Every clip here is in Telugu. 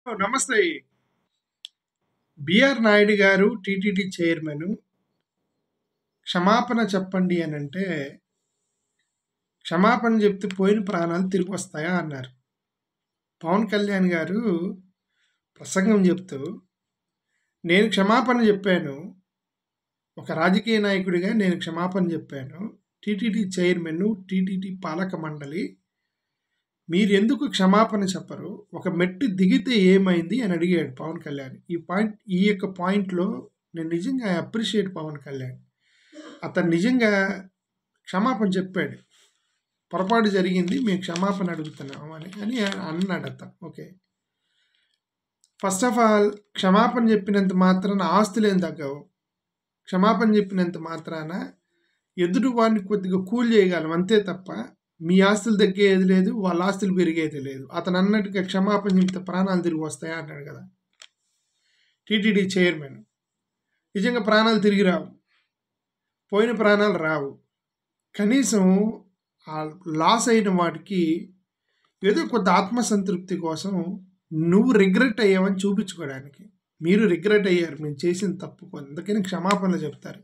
నమస్తే. బిఆర్ నాయుడు గారు టీటీడీ చైర్మన్ క్షమాపణ చెప్పండి అనంటే, క్షమాపణ చెప్తే పోయిన ప్రాణాలు తిరిగొస్తాయా అన్నారు. పవన్ కళ్యాణ్ గారు ప్రసంగం చెప్తూ, నేను క్షమాపణ చెప్పాను. ఒక రాజకీయ నాయకుడిగా నేను క్షమాపణ చెప్పాను. టీటీడీ చైర్మన్, టీటీడీ పాలక మండలి మీరెందుకు క్షమాపణ చెప్పరు? ఒక మెట్టు దిగితే ఏమైంది అని అడిగాడు పవన్ కళ్యాణ్. ఈ యొక్క పాయింట్‌లో నేను నిజంగా అప్రిషియేట్ పవన్ కళ్యాణ్. అతను నిజంగా క్షమాపణ చెప్పాడు. పొరపాటు జరిగింది. మేము క్షమాపణ అడుగుతున్నాము అని అన్నాడు అతను. ఓకే. ఫస్ట్ ఆఫ్ ఆల్ క్షమాపణ చెప్పినంత మాత్రాన ఆస్తులేం తగ్గవు. క్షమాపణ చెప్పినంత మాత్రాన ఎదుటి వాడిని కొద్దిగా కూల్ చేయగలం అంతే తప్ప మీ ఆస్తులు తగ్గేది లేదు, వాళ్ళ ఆస్తులు పెరిగేది లేదు. అతను అన్నట్టుగా క్షమాపణ చెప్తే ప్రాణాలు తిరిగి వస్తాయా అన్నాడు కదా టీటీడీ చైర్మన్. నిజంగా ప్రాణాలు తిరిగి రావు, పోయిన ప్రాణాలు రావు. కనీసం ఆ లాస్ అయిన వాటికి ఏదో కొంత ఆత్మసంతృప్తి కోసం నువ్వు రిగ్రెట్ అయ్యావని చూపించుకోవడానికి. మీరు రిగ్రెట్ అయ్యారు, మేము చేసిన తప్పుకు, అందుకని క్షమాపణలు చెప్తారు.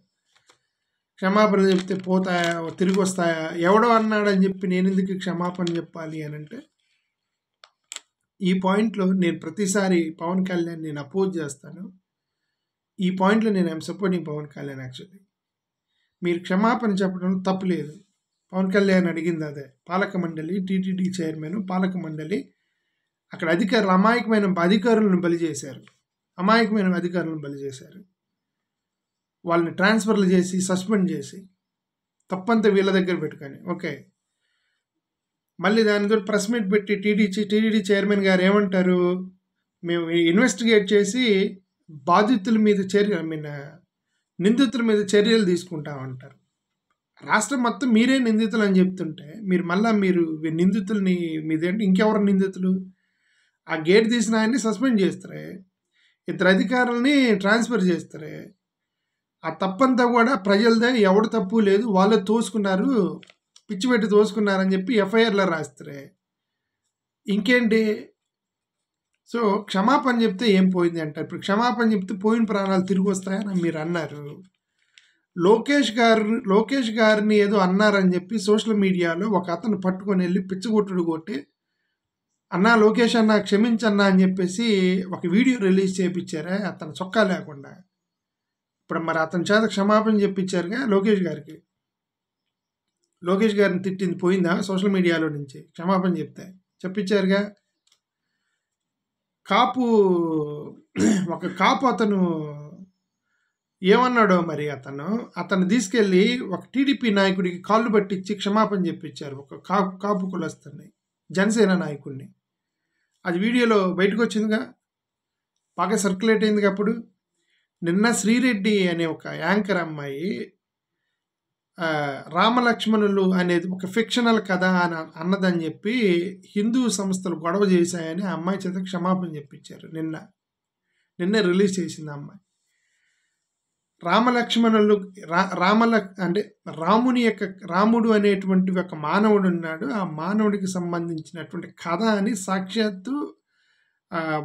క్షమాపణలు చెప్తే పోతాయా, తిరిగి వస్తాయా? ఎవడో అన్నాడని చెప్పి నేను ఎందుకు క్షమాపణ చెప్పాలి అని అంటే, ఈ పాయింట్లో నేను ప్రతిసారి పవన్ కళ్యాణ్ నేను అపోజ్ చేస్తాను. ఈ పాయింట్లో నేను I'm supporting Pawan Kalyan. Actually మీరు క్షమాపణ చెప్పడం తప్పులేదు. పవన్ కళ్యాణ్ అడిగింది అదే. పాలక మండలి, టీటీడీ చైర్మన్, పాలక మండలి అక్కడ అమాయకమైన అధికారులను బలి చేశారు. వాళ్ళని ట్రాన్స్ఫర్లు చేసి, సస్పెండ్ చేసి, తప్పంతా వీళ్ళ దగ్గర పెట్టుకొని. ఓకే. మళ్ళీ దానితో ప్రెస్ మీట్ పెట్టి టీటీడీ చైర్మన్ గారు ఏమంటారు, మేము ఇన్వెస్టిగేట్ చేసి బాధితుల మీద నిందితుల మీద చర్యలు తీసుకుంటామంటారు. రాష్ట్రం మొత్తం మీరే నిందితులు అని చెప్తుంటే మీరు నిందితుల్ని మీదేంటి, ఇంకెవరు నిందితులు? ఆ గేట్ తీసిన ఆయన్ని సస్పెండ్ చేస్తారే, ఇద్దరు అధికారులని ట్రాన్స్ఫర్ చేస్తారే. ఆ తప్పంతా కూడా ప్రజలదే, ఎవడు తప్పు లేదు, వాళ్ళే తోసుకున్నారు, పిచ్చి పెట్టి తోసుకున్నారని చెప్పి ఎఫ్ఐఆర్లో రాస్తారే. ఇంకేంటి? సో క్షమాపణ చెప్తే ఏం పోయింది అంటారు. ఇప్పుడు క్షమాపణ చెప్తే పోయిన ప్రాణాలు తిరిగి వస్తాయని మీరు అన్నారు. లోకేష్ గారిని ఏదో అన్నారని చెప్పి సోషల్ మీడియాలో ఒక అతను పట్టుకొని వెళ్ళి పిచ్చగొట్టుడు కొట్టి, అన్నా లోకేష్ అన్న క్షమించన్నా అని చెప్పేసి ఒక వీడియో రిలీజ్ చేయించారా అతను చొక్కా లేకుండా. ఇప్పుడు మరి అతని చేత క్షమాపణ చెప్పించారుగా లోకేష్ గారిని తిట్టింది పోయిందా సోషల్ మీడియాలో నుంచి? క్షమాపణ చెప్పించారుగా. ఒక కాపు అతను ఏమన్నాడో మరి అతను తీసుకెళ్ళి ఒక టీడీపీ నాయకుడికి కాళ్ళు పట్టించి క్షమాపణ చెప్పించారు. ఒక కాపు కులస్తుని, జనసేన నాయకుడిని. అది వీడియోలో బయటకు వచ్చిందిగా, బాగా సర్క్యులేట్ అయిందిగా. అప్పుడు నిన్న శ్రీరెడ్డి అనే ఒక యాంకర్ అమ్మాయి రామలక్ష్మణులు అనేది ఒక ఫిక్షనల్ కథ అని అన్నదని చెప్పి హిందూ సంస్థలు గొడవ చేశాయని ఆ అమ్మాయి చేత క్షమాపణ చెప్పించారు. నిన్న రిలీజ్ చేసింది ఆ అమ్మాయి. రామలక్ష్మణులు అంటే రాముడు అనేటువంటి ఒక మానవుడు ఉన్నాడు. ఆ మానవుడికి సంబంధించినటువంటి కథ అని సాక్షాత్తు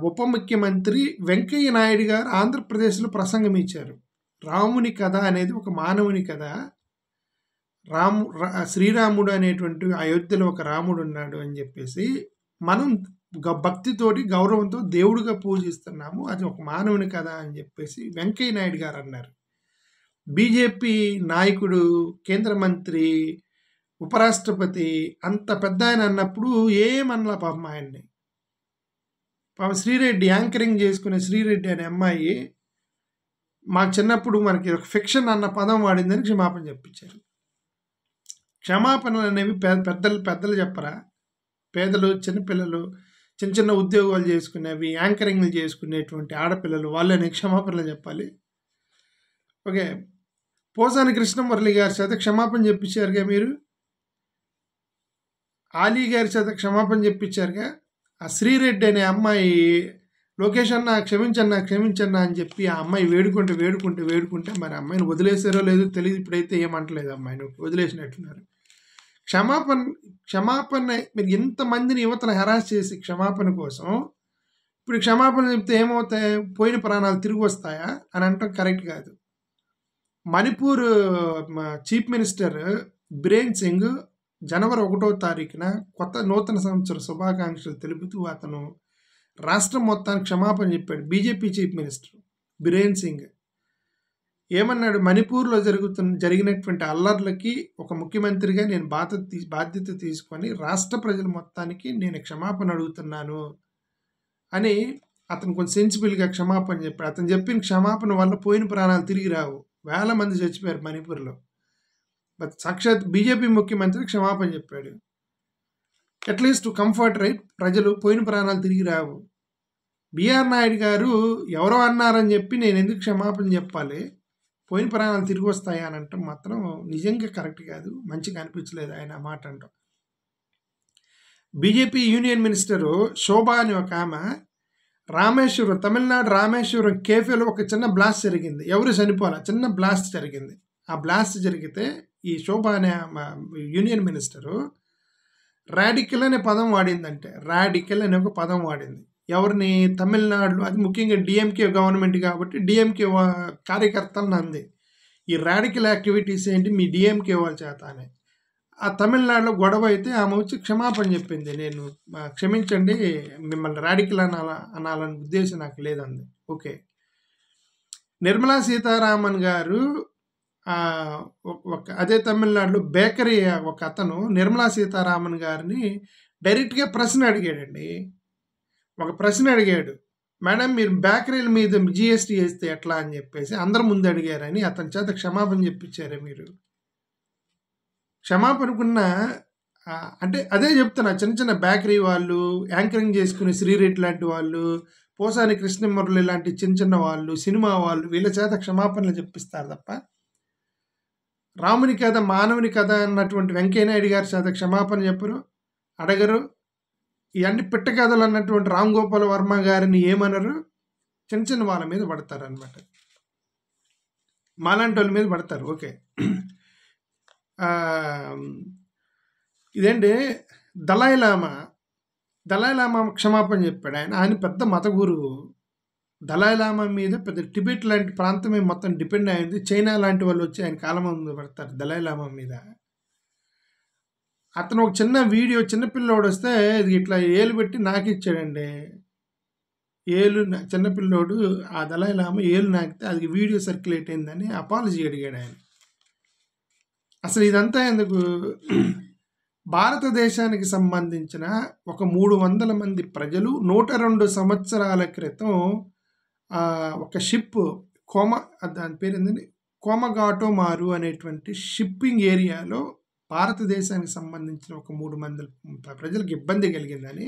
ఉప ముఖ్యమంత్రి వెంకయ్య నాయుడు గారు ఆంధ్రప్రదేశ్లో ప్రసంగం ఇచ్చారు. రాముని కథ అనేది ఒక మానవుని కథ. శ్రీరాముడు అనేటువంటి అయోధ్యలో ఒక రాముడు ఉన్నాడు అని చెప్పేసి మనం భక్తితోటి, గౌరవంతో దేవుడిగా పూజిస్తున్నాము. అది ఒక మానవుని కథ అని చెప్పేసి వెంకయ్య నాయుడు గారు అన్నారు. బీజేపీ నాయకుడు, కేంద్ర మంత్రి, ఉపరాష్ట్రపతి అంత పెద్ద ఆయన అన్నప్పుడు ఏమనలా పాపం ఆయన్ని. పాపం శ్రీరెడ్డి, యాంకరింగ్ చేసుకునే శ్రీరెడ్డి అనే అమ్మాయి మాకు చిన్నప్పుడు మనకి ఒక ఫిక్షన్ అన్న పదం వాడిందని క్షమాపణ చెప్పించారు. క్షమాపణలు అనేవి పెద్దలు చెప్పరా? పేదలు, చిన్నపిల్లలు, చిన్న ఉద్యోగాలు చేసుకునేవి, యాంకరింగ్లు చేసుకునేటువంటి ఆడపిల్లలు వాళ్ళని క్షమాపణలు చెప్పాలి. ఓకే. పోసాని కృష్ణమురళి గారి చేత క్షమాపణ చెప్పించారుగా మీరు. ఆలీ గారి చేత క్షమాపణ చెప్పించారుగా. ఆ శ్రీరెడ్డి అనే అమ్మాయి లోకేష్ అన్న క్షమించన్నా అని చెప్పి ఆ అమ్మాయి వేడుకుంటే మరి అమ్మాయిని వదిలేసారో లేదో తెలియదు. ఇప్పుడైతే ఏమంటలేదు, అమ్మాయిని వదిలేసినట్టున్నారు. క్షమాపణ మీరు ఇంతమందిని యువతను హెరాస్ చేసి క్షమాపణ కోసం ఇప్పుడు క్షమాపణ చెప్తే ఏమవుతాయి? పోయిన ప్రాణాలు తిరిగి వస్తాయా అని అనటం కరెక్ట్ కాదు. మణిపూర్ చీఫ్ మినిస్టర్ బిరేన్ సింగ్ జనవరి 1వ తారీఖున నూతన సంవత్సర శుభాకాంక్షలు తెలుపుతూ అతను రాష్ట్రం మొత్తానికి క్షమాపణ చెప్పాడు. BJP chief minister Biren Singh ఏమన్నాడు? మణిపూర్లో జరిగినటువంటి అల్లర్లకి ఒక ముఖ్యమంత్రిగా నేను బాధ్యత తీసుకొని రాష్ట్ర ప్రజల మొత్తానికి నేను క్షమాపణ అడుగుతున్నాను అని అతను కొంచెం సెన్సిబుల్గా క్షమాపణ చెప్పాడు. అతను చెప్పిన క్షమాపణ వల్ల పోయిన ప్రాణాలు తిరిగి రావు. వేల మంది చచ్చిపోయారు మణిపూర్లో. బట్ సాక్షాత్ బీజేపీ ముఖ్యమంత్రి క్షమాపణ చెప్పాడు. అట్లీస్ట్ టు కంఫర్ట్ రైట్, ప్రజలు పోయిన ప్రాణాలు తిరిగి రావు. బిఆర్ నాయుడు గారు ఎవరో అన్నారని చెప్పి నేను ఎందుకు క్షమాపణ చెప్పాలి, పోయిన ప్రాణాలు తిరిగి వస్తాయా అని అంటాం మాత్రం నిజంగా కరెక్ట్ కాదు. మంచిగా అనిపించలేదు ఆయన మాట అంటాం. బీజేపీ యూనియన్ మినిస్టరు శోభా అని ఒక ఆమె రామేశ్వరం, తమిళనాడు రామేశ్వరం కేఫేలో ఒక చిన్న బ్లాస్ట్ జరిగింది. ఎవరు చనిపోవాలి, చిన్న బ్లాస్ట్ జరిగింది. ఆ బ్లాస్ట్ జరిగితే ఈ శోభా అనే యూనియన్ మినిస్టరు రాడికల్ అనే పదం వాడిందంటే, రాడికల్ అనే ఒక పదం వాడింది. ఎవరిని? తమిళనాడులో, అది ముఖ్యంగా డిఎంకే గవర్నమెంట్ కాబట్టి డిఎంకే కార్యకర్తలను అంది, ఈ రాడికల్ యాక్టివిటీస్ ఏంటి మీ డిఎంకే వాళ్ళ చేత అని. ఆ తమిళనాడులో గొడవ అయితే ఆమె వచ్చి క్షమాపణ చెప్పింది, నేను క్షమించండి మిమ్మల్ని రాడికల్ అనాలని ఉద్దేశం నాకు లేదంది. ఓకే. నిర్మలా సీతారామన్ గారు అదే తమిళనాడులో బేకరీ ఒక అతను నిర్మలా సీతారామన్ గారిని డైరెక్ట్గా ప్రశ్న అడిగాడండి. ఒక ప్రశ్న అడిగాడు, మేడం మీరు బేకరీల మీద జిఎస్టీ వేస్తే ఎట్లా అని చెప్పేసి అందరి ముందు అడిగారని అతని చేత క్షమాపణ చెప్పించారే మీరు. క్షమాపణకున్న అంటే అదే చెప్తున్నా, చిన్న చిన్న బేకరీ వాళ్ళు, యాంకరింగ్ చేసుకునే శ్రీరెడ్డి లాంటి వాళ్ళు, పోసాని కృష్ణమురళి లాంటి చిన్న చిన్న వాళ్ళు, సినిమా వాళ్ళు, వీళ్ళ చేత క్షమాపణలు చెప్పిస్తారు తప్ప రాముని కథ మానవుని కథ అన్నటువంటి వెంకయ్యనాయుడు గారి చేత క్షమాపణ చెప్పరు, అడగరు. ఇవన్నీ పిట్ట కథలు అన్నటువంటి రామ్ గోపాల్ వర్మ గారిని ఏమనరు, చిన్న చిన్న వాళ్ళ మీద పడతారు అనమాట, మాలాంటి వాళ్ళ మీద పడతారు. ఓకే. ఇదేంటి దలైలామా క్షమాపణ చెప్పాడు. ఆయన పెద్ద మత గురువు. దలైలామా మీద పెద్ద టిబెట్ లాంటి ప్రాంతమే మొత్తం డిపెండ్ అయింది. చైనా లాంటి వాళ్ళు వచ్చి ఆయన కాలం ముందు పడతారు దలైలామా మీద. అతను ఒక చిన్న వీడియో, చిన్నపిల్లోడు వస్తే ఇది ఇట్లా ఏలు పెట్టి నాకు ఇచ్చాడండి. ఏలు చిన్నపిల్లోడు ఆ దలైలామా ఏలు నాకితే అది వీడియో సర్క్యులేట్ అయిందని అపాలజీ అడిగాడు ఆయన. అసలు ఇదంతా ఎందుకు? భారతదేశానికి సంబంధించిన ఒక 300 మంది ప్రజలు 102 సంవత్సరాల క్రితం ఒక షిప్ దాని పేరు ఏంటంటే కోమగాటోమారు అనేటువంటి షిప్పింగ్ ఏరియాలో భారతదేశానికి సంబంధించిన ఒక 300 ప్రజలకు ఇబ్బంది కలిగిందని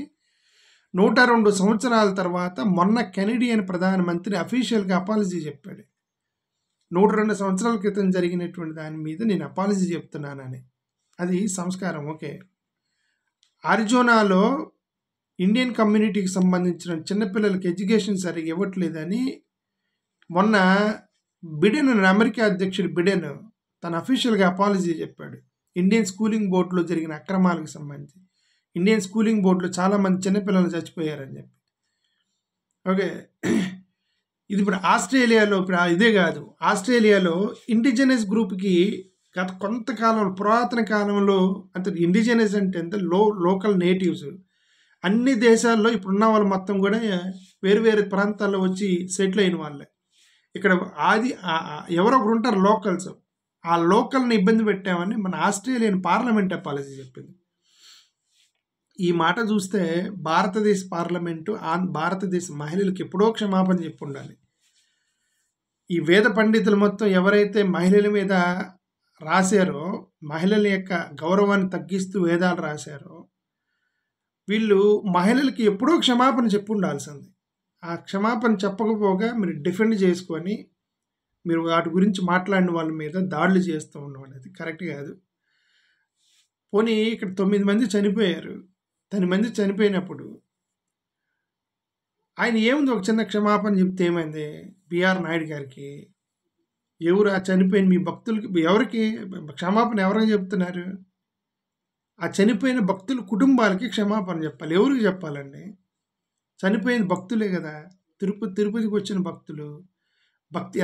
102 సంవత్సరాల తర్వాత మొన్న కెనడియన్ ప్రధానమంత్రి అఫీషియల్గా అపాలజీ చెప్పాడు. 102 సంవత్సరాల క్రితం జరిగినటువంటి దాని మీద నేను అపాలజీ చెప్తున్నానని. అది సంస్కారం. ఓకే. అరిజోనాలో ఇండియన్ కమ్యూనిటీకి సంబంధించిన చిన్నపిల్లలకి ఎడ్యుకేషన్ సరిగ్గా ఇవ్వట్లేదని మొన్న బిడెన్, అమెరికా అధ్యక్షుడు బిడెన్ తన అఫీషియల్గా అపాలజీ చెప్పాడు. ఇండియన్ స్కూలింగ్ బోర్డులో జరిగిన అక్రమాలకు సంబంధించి ఇండియన్ స్కూలింగ్ బోర్డులో చాలామంది చిన్నపిల్లలు చచ్చిపోయారని చెప్పి. ఓకే. ఇది ఇప్పుడు ఆస్ట్రేలియాలో, ఇప్పుడు ఇదే కాదు, ఆస్ట్రేలియాలో ఇండిజినస్ గ్రూప్కి గత కొంతకాలం, పురాతన కాలంలో, అంటే ఇండిజినస్ అంటే ఎంత లోకల్ నేటివ్స్ అన్ని దేశాల్లో ఇప్పుడున్న వాళ్ళు మొత్తం కూడా వేరు వేరు ప్రాంతాల్లో వచ్చి సెటిల్ అయిన వాళ్ళే. ఇక్కడ ఎవరో ఒకరు ఉంటారు లోకల్స్, ఆ లోకల్ని ఇబ్బంది పెట్టామని మన ఆస్ట్రేలియన్ పార్లమెంట్ అపాలజీ చెప్పింది. ఈ మాట చూస్తే భారతదేశ పార్లమెంటు భారతదేశ మహిళలకు ఎప్పుడో క్షమాపణ చెప్పి ఉండాలి. ఈ వేద పండితులు మొత్తం ఎవరైతే మహిళల మీద రాశారో, మహిళల యొక్క గౌరవాన్ని తగ్గిస్తూ వేదాలు రాశారో, వీళ్ళు మహిళలకి ఎప్పుడో క్షమాపణ చెప్పి ఉండాల్సింది. ఆ క్షమాపణ చెప్పకపోగా మీరు డిఫెండ్ చేసుకొని మీరు వాటి గురించి మాట్లాడిన వాళ్ళ మీద దాడులు చేస్తూ ఉండడం అనేది కరెక్ట్ కాదు. పోనీ ఇక్కడ 9 మంది చనిపోయారు. 10 మంది చనిపోయినప్పుడు ఆయన ఏముంది, ఒక చిన్న క్షమాపణ చెప్తే ఏమైంది? బిఆర్ నాయుడు గారికి ఎవరు ఆ చనిపోయిన మీ భక్తులకి ఎవరికి క్షమాపణ ఎవరికి చెప్తున్నారు? ఆ చనిపోయిన భక్తుల కుటుంబాలకి క్షమాపణ చెప్పాలి. ఎవరికి చెప్పాలండి? చనిపోయిన భక్తులే కదా! తిరుపతికి వచ్చిన భక్తులు.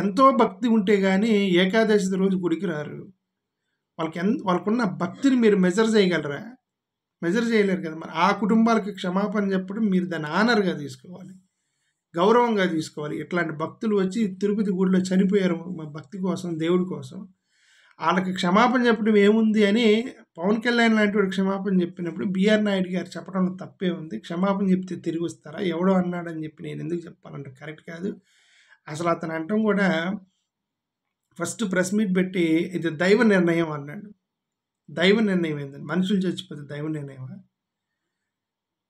ఎంతో భక్తి ఉంటే గానీ ఏకాదశి రోజు గుడికి రారు. వాళ్ళకున్న భక్తిని మీరు మెజర్ చేయగలరా? మెజర్ చేయలేరు కదా! మరి ఆ కుటుంబాలకు క్షమాపణ చెప్పడం మీరు దాన్ని ఆనర్‌గా తీసుకోవాలి. గౌరవంగా తీసుకోవాలి. ఇట్లాంటి భక్తులు వచ్చి తిరుపతి గుడిలో చనిపోయారు భక్తి కోసం, దేవుడి కోసం. ఆళ్ళకి క్షమాపణ చెప్పడం ఏముంది అని పవన్ కళ్యాణ్ లాంటి వాడికి క్షమాపణ చెప్పినప్పుడు బీఆర్ నాయుడు గారు చెప్పడంలో తప్పే ఉంది. క్షమాపణ చెప్తే తిరిగొస్తారా? ఎవడో అన్నాడని చెప్పి నేను ఎందుకు చెప్పాలంటే కరెక్ట్ కాదు. అసలు అతను అనటం కూడా ఫస్ట్ ప్రెస్ మీట్ పెట్టి ఇది దైవ నిర్ణయం అన్నాడు. దైవ నిర్ణయం ఏందండి? మనుషులు చచ్చిపోతే దైవ నిర్ణయమా?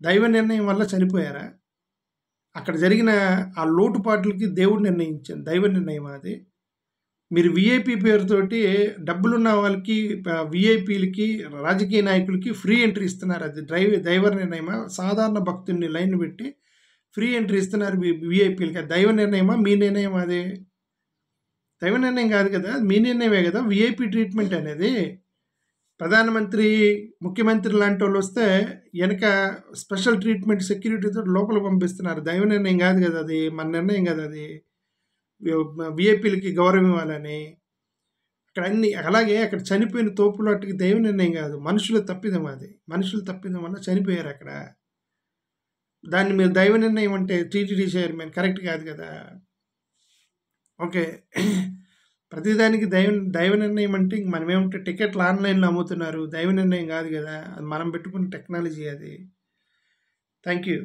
దైవ నిర్ణయం వల్ల చనిపోయారా? అక్కడ జరిగిన ఆ లోటుపాట్లకి దేవుడు నిర్ణయించాడు. దైవ నిర్ణయం అది. మీరు వీఐపీ పేరుతోటి డబ్బులున్న వాళ్ళకి, వీఐపీలకి, రాజకీయ నాయకులకి ఫ్రీ ఎంట్రీ ఇస్తున్నారు. అది దైవ నిర్ణయమా? సాధారణ భక్తుల్ని లైన్ పెట్టి ఫ్రీ ఎంట్రీ ఇస్తున్నారు వీఐపీలకి. దైవ నిర్ణయమా? మీ నిర్ణయం అది? దైవ నిర్ణయం కాదు కదా! మీ నిర్ణయమే కదా వీఐపీ ట్రీట్మెంట్ అనేది. ప్రధానమంత్రి, ముఖ్యమంత్రి లాంటి వాళ్ళు వస్తే వెనక స్పెషల్ ట్రీట్మెంట్ సెక్యూరిటీతో లోపల పంపిస్తున్నారు. దైవ నిర్ణయం కాదు కదా అది. మన నిర్ణయం కదా అది. వీఐపీలకి గౌరవం ఇవ్వాలని. అక్కడ అన్ని అలాగే అక్కడ చనిపోయిన తోపులాటికి దైవ నిర్ణయం కాదు, మనుషుల తప్పిదం అది. మనుషుల తప్పిదం వల్ల చనిపోయారు అక్కడ. దాన్ని మీరు దైవ నిర్ణయం అంటే టీటీడీ చైర్మన్ కరెక్ట్ కాదు కదా. ఓకే, ప్రతిదానికి దైవ నిర్ణయం అంటే ఇంక మనమేమంటే టికెట్లు ఆన్లైన్లో అమ్ముతున్నారు. దైవ నిర్ణయం కాదు కదా, అది మనం పెట్టుకున్న టెక్నాలజీ అది. Thank you.